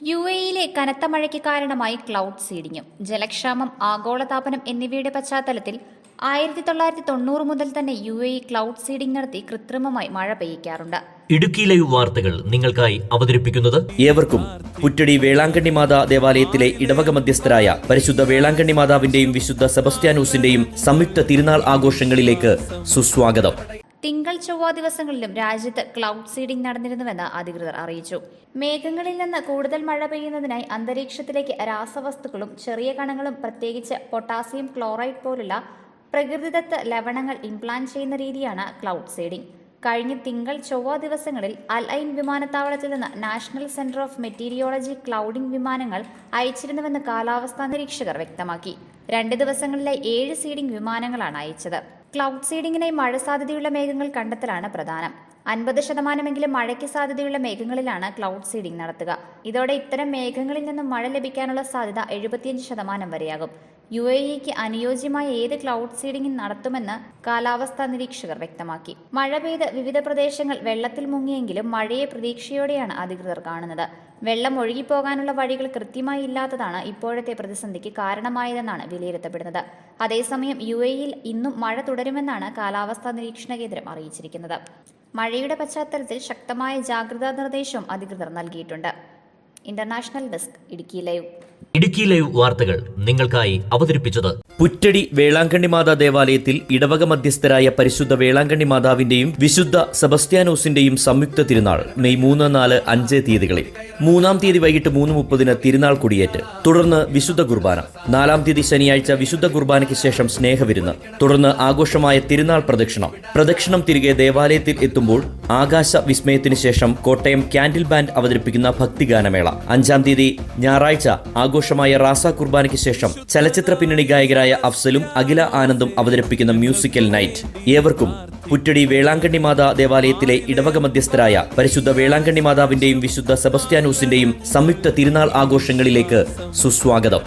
യുഎഇയിലെ കനത്ത മഴയ്ക്ക് കാരണമായി ക്ലൗഡ് സീഡിങ്ങും ജലക്ഷാമം, ആഗോളതാപനം എന്നിവയുടെ പശ്ചാത്തലത്തിൽ 1990 മുതൽ തന്നെ യുഎഇ ക്ലൗഡ് സീഡിംഗ് നടത്തി കൃത്രിമമായി മഴ പെയ്യിക്കാറുണ്ട്. ഇടുക്കി ലൈവ് വാർത്തകൾ നിങ്ങൾക്കായി അവതരിപ്പിക്കുന്നത് ഏവർക്കും പുറ്റടി വേളാങ്കണ്ണി മാതാ ദേവാലയത്തിലെ ഇടവക മധ്യസ്ഥരായ പരിശുദ്ധ വേളാങ്കണ്ണി മാതാവിന്റെയും വിശുദ്ധ സെബസ്ത്യാനോസിന്റെയും സംയുക്ത തിരുനാൾ ആഘോഷങ്ങളിലേക്ക് സുസ്വാഗതം. തിങ്കൾ, ചൊവ്വ ദിവസങ്ങളിലും രാജ്യത്ത് ക്ലൗഡ് സീഡിംഗ് നടന്നിരുന്നുവെന്ന് അധികൃതർ അറിയിച്ചു. മേഘങ്ങളിൽ നിന്ന് കൂടുതൽ മഴ പെയ്യുന്നതിനായി അന്തരീക്ഷത്തിലേക്ക് രാസവസ്തുക്കളും ചെറിയ കണങ്ങളും, പ്രത്യേകിച്ച് പൊട്ടാസ്യം ക്ലോറൈഡ് പോലുള്ള പ്രകൃതിദത്ത ലവണങ്ങൾ ഇംപ്ലാന്റ് ചെയ്യുന്ന രീതിയാണ് ക്ലൗഡ് സീഡിംഗ്. കഴിഞ്ഞ തിങ്കൾ, ചൊവ്വ ദിവസങ്ങളിൽ അൽ ഐൻ വിമാനത്താവളത്തിൽ നിന്ന് നാഷണൽ സെന്റർ ഓഫ് മെറ്റീരിയോളജി ക്ലൗഡിംഗ് വിമാനങ്ങൾ അയച്ചിരുന്നുവെന്ന് കാലാവസ്ഥാ നിരീക്ഷകർ വ്യക്തമാക്കി. 2 ദിവസങ്ങളിലായി 7 സീഡിംഗ് വിമാനങ്ങളാണ് അയച്ചത്. ക്ലൗഡ് സീഡിംഗിനായി മഴ സാധ്യതയുള്ള മേഘങ്ങൾ കണ്ടെത്തലാണ് പ്രധാനം. 50% മഴയ്ക്ക് സാധ്യതയുള്ള മേഘങ്ങളിലാണ് ക്ലൗഡ് സീഡിംഗ് നടത്തുക. ഇതോടെ ഇത്തരം മേഘങ്ങളിൽ നിന്നും മഴ ലഭിക്കാനുള്ള സാധ്യത 75% വരെയാകും. യുഎഇക്ക് അനുയോജ്യമായ ഏത് ക്ലൗഡ് സീഡിംഗ് നടത്തുമെന്ന് കാലാവസ്ഥാ നിരീക്ഷകർ വ്യക്തമാക്കി. മഴ പെയ്ത് വിവിധ പ്രദേശങ്ങൾ വെള്ളത്തിൽ മുങ്ങിയെങ്കിലും മഴയെ പ്രതീക്ഷയോടെയാണ് അധികൃതർ കാണുന്നത്. വെള്ളം ഒഴുകിപ്പോകാനുള്ള വഴികൾ കൃത്യമായി ഇല്ലാത്തതാണ് ഇപ്പോഴത്തെ പ്രതിസന്ധിക്ക് കാരണമായതെന്നാണ് വിലയിരുത്തപ്പെടുന്നത്. അതേസമയം യുഎഇയിൽ ഇന്നും മഴ തുടരുമെന്നാണ് കാലാവസ്ഥാ നിരീക്ഷണ കേന്ദ്രം അറിയിച്ചിരിക്കുന്നത്. മഴയുടെ പശ്ചാത്തലത്തിൽ ശക്തമായ ജാഗ്രതാ നിർദ്ദേശവും അധികൃതർ നൽകിയിട്ടുണ്ട്. International desk, Idukki live. Idukki live വാർത്തകൾ നിങ്ങൾക്കായി അവതരിപ്പിച്ചത് പുറ്റടി വേളാങ്കണ്ണി മാതാ ദേവാലയത്തിൽ ഇടവക മധ്യസ്ഥരായ പരിശുദ്ധ വേളാങ്കണ്ണി മാതാവിന്റെയും വിശുദ്ധ സെബസ്ത്യാനോസിന്റെയും സംയുക്ത തിരുനാൾ മെയ് 3, 4, 5 തീയതികളിൽ. 3-ാം തീയതി വൈകിട്ട് 3:30 തിരുനാൾ കൊടിയേറ്റ്, തുടർന്ന് വിശുദ്ധ കുർബാന. 4-ാം തീയതി ശനിയാഴ്ച വിശുദ്ധ കുർബാനയ്ക്ക് ശേഷം സ്നേഹവിരുന്ന്, തുടർന്ന് ആഘോഷമായ തിരുനാൾ പ്രദക്ഷിണം തിരികെ ദേവാലയത്തിൽ എത്തുമ്പോൾ ആകാശ വിസ്മയത്തിന് ശേഷം കോട്ടയം ക്യാൻഡിൽ ബാൻഡ് അവതരിപ്പിക്കുന്ന ഭക്തിഗാനമേള. 5-ാം തീയതി ഞായറാഴ്ച ആഘോഷമായ റാസ കുർബാനയ്ക്ക് ശേഷം ചലച്ചിത്ര പിന്നണി ഗായകരായ അഫ്സലും അഖില ആനന്ദും അവതരിപ്പിക്കുന്ന മ്യൂസിക്കൽ നൈറ്റ്. ഏവർക്കും പുറ്റടി വേളാങ്കണ്ണി മാതാ ദേവാലയത്തിലെ ഇടവക മധ്യസ്ഥരായ പരിശുദ്ധ വേളാങ്കണ്ണി മാതാവിന്റെയും വിശുദ്ധ സെബസ്ത്യാനോസിന്റെയും സംയുക്ത തിരുനാൾ ആഘോഷങ്ങളിലേക്ക് സുസ്വാഗതം.